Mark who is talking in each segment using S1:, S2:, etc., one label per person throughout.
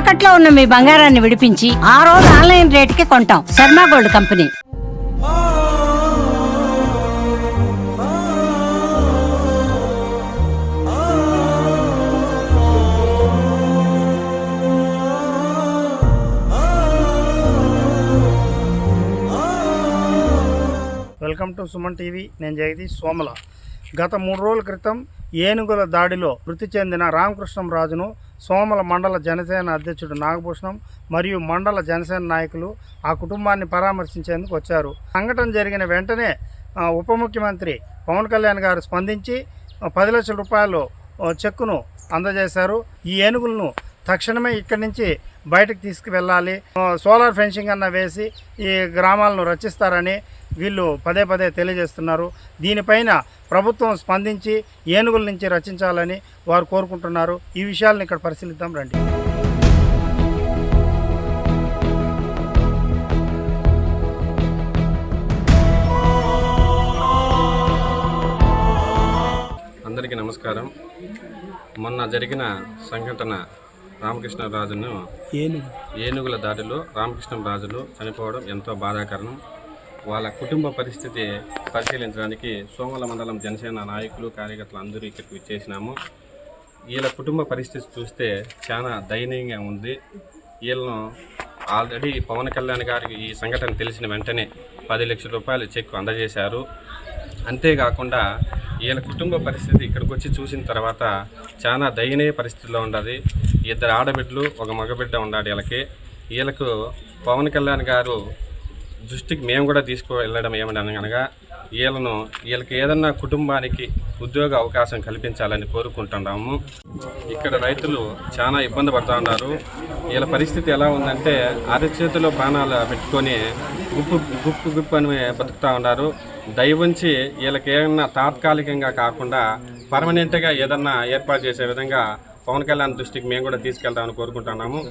S1: తాకట్లో ఉన్న మీ బంగారాన్ని విడిపించి ఆ రోజు ఆన్లైన్ రేటుకి కొంటాం. Sharma gold company.
S2: Welcome to Suman TV. నేను జగదీష్ సోమల. గత 3 రోజుల క్రితం ఏనుగుల దాడిలో మృతి చెందిన రామకృష్ణంరాజును సోమల మండల జనసేన అధ్యక్షుడు నాగభూషణం మరియు మండల జనసేన నాయకులు ఆ కుటుంబాన్ని పరామర్శించేందుకు వచ్చారు. సంఘటన జరిగిన వెంటనే ఉప ముఖ్యమంత్రి పవన్ కళ్యాణ్ గారు స్పందించి 10 లక్షల రూపాయలు చెక్కును అందజేశారు. ఈ ఏనుగులను తక్షణమే ఇక్కడి నుంచి బయటకు తీసుకువెళ్ళాలి, సోలార్ ఫెన్సింగ్ అన్న వేసి ఈ గ్రామాలను రక్షిస్తారని వీళ్ళు పదే పదే తెలియజేస్తున్నారు. దీనిపైన ప్రభుత్వం స్పందించి ఏనుగుల నుంచి రక్షించాలని వారు కోరుకుంటున్నారు. ఈ విషయాలను ఇక్కడ పరిశీలిద్దాం రండి.
S3: అందరికీ నమస్కారం. మొన్న జరిగిన సంఘటన రామకృష్ణరాజును ఏనుగుల దాడిలో రామకృష్ణరాజులు చనిపోవడం ఎంతో బాధాకరం. వాళ్ళ కుటుంబ పరిస్థితి పరిశీలించడానికి సోమల మండలం జనసేన నాయకులు కార్యకర్తలు అందరూ ఇక్కడికి వచ్చేసినాము. వీళ్ళ కుటుంబ పరిస్థితి చూస్తే చాలా దయనీయంగా ఉంది. వీళ్ళను ఆల్రెడీ పవన్ కళ్యాణ్ గారికి ఈ సంఘటన తెలిసిన వెంటనే 10 లక్షల రూపాయల చెక్ అందజేశారు. అంతేకాకుండా వీళ్ళ కుటుంబ పరిస్థితి ఇక్కడికి వచ్చి చూసిన తర్వాత చాలా దయనీయ పరిస్థితిలో ఉండదు. 2 ఆడబిడ్డలు 1 మగబిడ్డ ఉన్నాడు. వీళ్ళకు పవన్ కళ్యాణ్ గారు దృష్టికి మేము కూడా తీసుకువెళ్ళడం ఏమనగా వీళ్ళకి ఏదన్నా కుటుంబానికి ఉద్యోగ అవకాశం కల్పించాలని కోరుకుంటున్నాము. ఇక్కడ రైతులు చాలా ఇబ్బంది పడుతూ ఉన్నారు. వీళ్ళ పరిస్థితి ఎలా ఉందంటే అరచేతిలో ప్రాణాలు పెట్టుకొని గుప్పు అని బతుకుతూ ఉన్నారు. దయవుంచి వీళ్ళకి ఏమన్నా తాత్కాలికంగా కాకుండా పర్మనెంట్గా ఏదన్నా ఏర్పాటు చేసే విధంగా పవన్ కళ్యాణ్ దృష్టికి మేము కూడా తీసుకెళ్తామని కోరుకుంటున్నాము.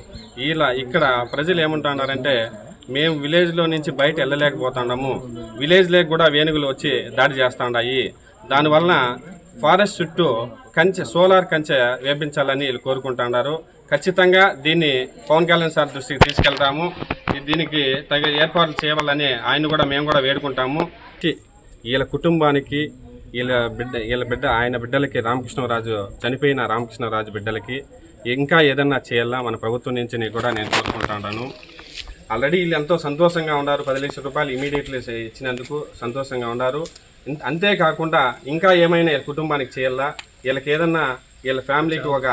S3: ఇక్కడ ప్రజలు ఏమంటున్నారంటే మేము విలేజ్లో నుంచి బయట వెళ్ళలేకపోతున్నాము, విలేజ్లోకి కూడా వేనుగులు వచ్చి దాడి చేస్తూ ఉన్నాయి, దానివలన ఫారెస్ట్ చుట్టూ సోలార్ కంచె వేపించాలని వీళ్ళు కోరుకుంటున్నారు. ఖచ్చితంగా దీన్ని పవన్ కళ్యాణ్ సార్ దృష్టికి తీసుకెళ్తాము. దీనికి తగిన ఏర్పాట్లు చేయాలని మేము కూడా వేడుకుంటాము. వీళ్ళ కుటుంబానికి వీళ్ళ బిడ్డ ఆయన బిడ్డలకి రామకృష్ణరాజు చనిపోయిన రామకృష్ణరాజు బిడ్డలకి ఇంకా ఏదన్నా చేయాలా మన ప్రభుత్వం నుంచి కూడా నేను కోరుకుంటున్నాను. ఆల్రెడీ వీళ్ళు ఎంతో సంతోషంగా ఉన్నారు. 10 లక్షల రూపాయలు ఇమీడియట్లీ ఇచ్చినందుకు సంతోషంగా ఉన్నారు. అంతేకాకుండా ఇంకా ఏమైనా కుటుంబానికి చేయాలా, వీళ్ళకి ఏదన్నా వీళ్ళ ఫ్యామిలీకి ఒక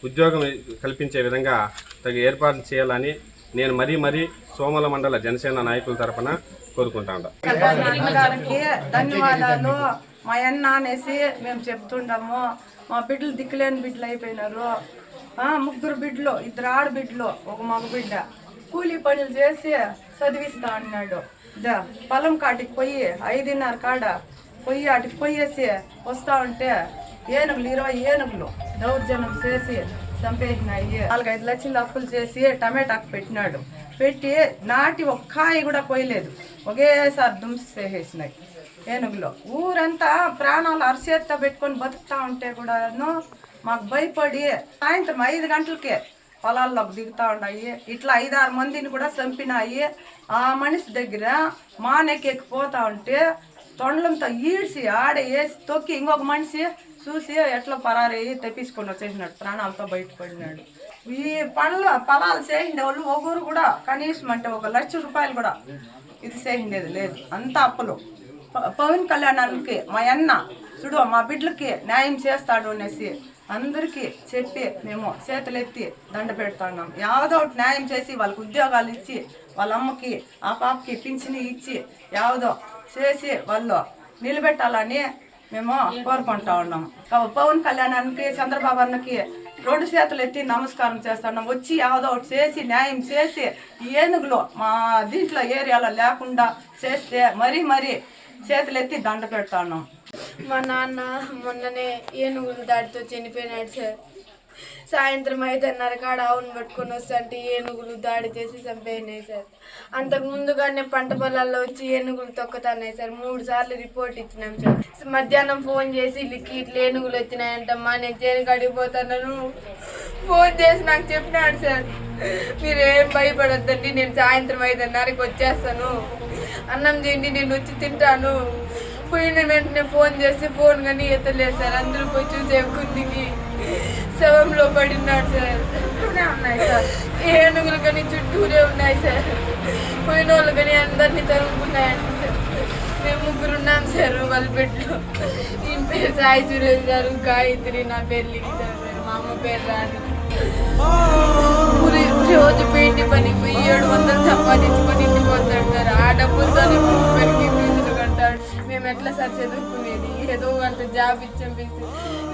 S3: ఉద్యోగం కల్పించే విధంగా తగిన ఏర్పాట్లు చేయాలని నేను మరీ సోమల మండల జనసేన నాయకుల తరఫున కోరుకుంటాను.
S4: ధన్యవాదాలు. మా అన్న అనేసి మేము చెప్తుండము. మా బిడ్డలు దిక్కులేని బిడ్డలు అయిపోయినారు. 3 బిడ్డలు, 2 ఆడబిడ్డలు 1 మగబిడ్డ. కూలీ పనులు చేసి చదివిస్తా అన్నాడు. పొలం కాటికి పోయి 5:30 కాడ పోయి అటుకు పోయేసి వస్తా ఉంటే ఏనుగులు 20 ఏనుగులు దౌర్జన్యం చేసి చంపేసినాయి. 4-5 లక్షలు అప్పులు చేసి టమాటాకు పెట్టినాడు. పెట్టి నాటి ఒక్కాయి కూడా పోయలేదు, ఒకేసారి దుంసేసేసినాయి ఏనుగులు. ఊరంతా ప్రాణాలు అరచేత్తో పెట్టుకొని బతుకుతా ఉంటే కూడాను మాకు భయపడి సాయంత్రం 5 గంటలకే పొలాల్లోకి దిగుతూ ఉన్నాయి. ఇట్లా 5-6 మందిని కూడా చంపినాయి. ఆ మనిషి దగ్గర మానెక్కిపోతా ఉంటే తొండలంతో ఈడ్చి ఆడ వేసి తొక్కి ఇంకొక మనిషి చూసి ఎట్లా పరారయ్యి తెప్పించుకొని వచ్చేసినాడు, ప్రాణాలతో బయటపడినాడు. ఈ పొలాలు చేసిండే వాళ్ళు ఒకరు కూడా కనీసం అంటే 1 లక్ష రూపాయలు కూడా ఇది చేసిండేది లేదు. అంత అప్పులు. పవన్ కళ్యాణానికి మా అన్న చూడు మా బిడ్డలకి న్యాయం చేస్తాడు అనేసి అందరికీ చెప్పి మేము చేతులెత్తి దండ పెడుతున్నాం. యావదో ఒకటి న్యాయం చేసి వాళ్ళకి ఉద్యోగాలు ఇచ్చి వాళ్ళ అమ్మకి ఆ పాపకి పింఛని ఇచ్చి యావదో చేసి వాళ్ళు నిలబెట్టాలని మేము కోరుకుంటా ఉన్నాం. పవన్ కళ్యాణానికి చంద్రబాబు అన్నకి 2 చేతులు ఎత్తి నమస్కారం చేస్తున్నాం. వచ్చి యావదో ఒకటి చేసి న్యాయం చేసి ఏనుగులు మా దీంట్లో ఏరియాలో లేకుండా చేస్తే మరీ చేతులెత్తి దండ పెడతా ఉన్నాం.
S5: మా నాన్న మొన్ననే ఏనుగుల దాడితో చనిపోయినాడు సార్.
S4: సాయంత్రం 5:30 కాడ ఆవును పట్టుకొని వస్తుంటే ఏనుగులు దాడి చేసి చంపేసినాయి సార్. అంతకు ముందుగానే పంట పొలాల్లో వచ్చి ఏనుగులు తొక్కుతున్నాయి సార్. 3 సార్లు రిపోర్ట్ ఇచ్చినాం సార్. మధ్యాహ్నం ఫోన్ చేసి ఇట్లా ఏనుగులు వచ్చినాయంటమ్మా, నేను చేనుకి అడిగిపోతున్నాను ఫోన్ చేసి నాకు చెప్పినాడు సార్. మీరేం భయపడొద్దండి, నేను సాయంత్రం 5:30కి వచ్చేస్తాను, అన్నం చేయండి, నేను వచ్చి తింటాను. పోయిన వెంటనే ఫోన్ చేస్తే ఫోన్ కానీ ఎత్తలేదు సార్. అందరూ పోయి చూసే కుందికి శవంలో పడినాడు సార్. ఉన్నాయి సార్ ఏనుగులు కానీ చుట్టూరే ఉన్నాయి సార్. పోయిన వాళ్ళు కానీ అందరినీ తరుముకున్నాయండి సార్. మేము 3 ఉన్నాం సార్ వాళ్ళ బిడ్డలో. ఈ పేరు సాయి సురేష్ గారు, గాయత్రి, నా పేరు లిఖిత సార్. మా అమ్మ పేరు రాదు. రోజు పెయింటి పనికి పోయి 700 సంపాదించుకొని ఇంటికి వస్తాడు సార్. ఆ డబ్బులతో పనికి ఫీజులు కట్టాడు. మేము ఎట్లా సార్ చదువుకునేది? ఏదో అంత జాబ్ ఇచ్చేసి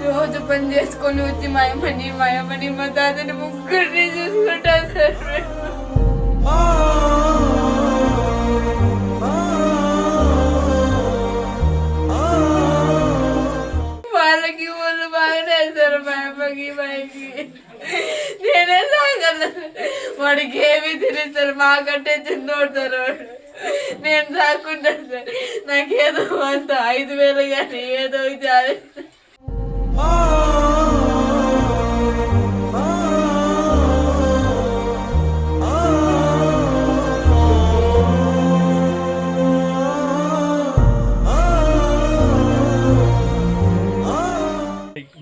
S4: రోజు పని చేసుకొని వచ్చి మా అమ్మని మా తాతని 3 చూసుకుంటాం సార్. వాళ్ళకి వాళ్ళు బాగానే సార్. మా అమ్మకి మాకి నేనే సాగలను. వాడికి ఏమీ తెలియదు, మాకంటే చిన్నోడు సార్ వాడు. నేను సాకుంటాను సార్. నాకేదో అంత 5,000 కానీ ఏదో చాలు.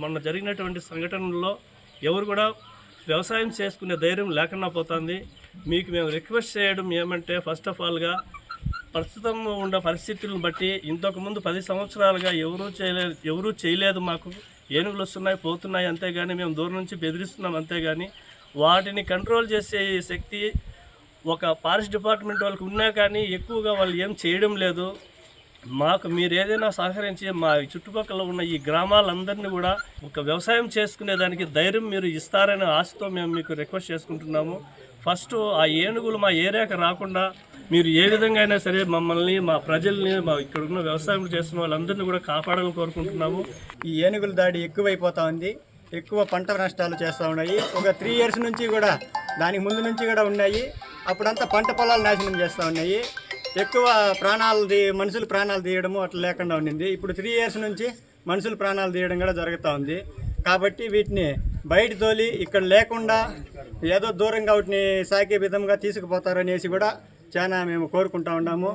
S5: మొన్న జరిగినటువంటి సంఘటనల్లో ఎవరు కూడా వ్యవసాయం చేసుకునే ధైర్యం లేకుండా పోతుంది. మీకు మేము రిక్వెస్ట్ చేయడం ఏమంటే, ఫస్ట్ ఆఫ్ ఆల్గా ప్రస్తుతం ఉన్న పరిస్థితులను బట్టి ఇంతకుముందు 10 సంవత్సరాలుగా ఎవరూ చేయలేదు. మాకు ఏనుగులు వస్తున్నాయి పోతున్నాయి అంతేగాని మేము దూరం నుంచి బెదిరిస్తున్నాం అంతేగాని వాటిని కంట్రోల్ చేసే శక్తి ఒక ఫారెస్ట్ డిపార్ట్మెంట్ వాళ్ళకి ఉన్నా కానీ ఎక్కువగా వాళ్ళు ఏం చేయడం లేదు. మాకు మీరు ఏదైనా సహకరించి మా చుట్టుపక్కల ఉన్న ఈ గ్రామాలందరినీ కూడా ఒక వ్యవసాయం చేసుకునేదానికి ధైర్యం మీరు ఇస్తారనే ఆశతో మేము మీకు రిక్వెస్ట్ చేసుకుంటున్నాము. ఫస్ట్ ఆ ఏనుగులు మా ఏరియాకి రాకుండా మీరు ఏ విధంగా అయినా సరే మమ్మల్ని, మా ప్రజల్ని, మా ఇక్కడ ఉన్న వ్యవసాయం చేస్తున్న వాళ్ళందరినీ కూడా కాపాడాలని కోరుకుంటున్నాము.
S6: ఈ ఏనుగుల దాడి ఎక్కువైపోతూ ఉంది. ఎక్కువ పంట నష్టాలు చేస్తూ ఉన్నాయి. ఒక 3 years నుంచి కూడా, దానికి ముందు నుంచి కూడా ఉన్నాయి. అప్పుడంతా పంట పొలాలు నాశనం చేస్తూ ఉన్నాయి. ఎక్కువ మనుషులు ప్రాణాలు తీయడము అట్లా లేకుండా ఉండింది. ఇప్పుడు 3 years నుంచి మనుషులు ప్రాణాలు తీయడం కూడా జరుగుతూ ఉంది. కాబట్టి వీటిని బయట తోలి ఇక్కడ లేకుండా ఏదో దూరంగా వాటిని సాకే విధంగా తీసుకుపోతారనేసి కూడా చాలా మేము కోరుకుంటా ఉన్నాము.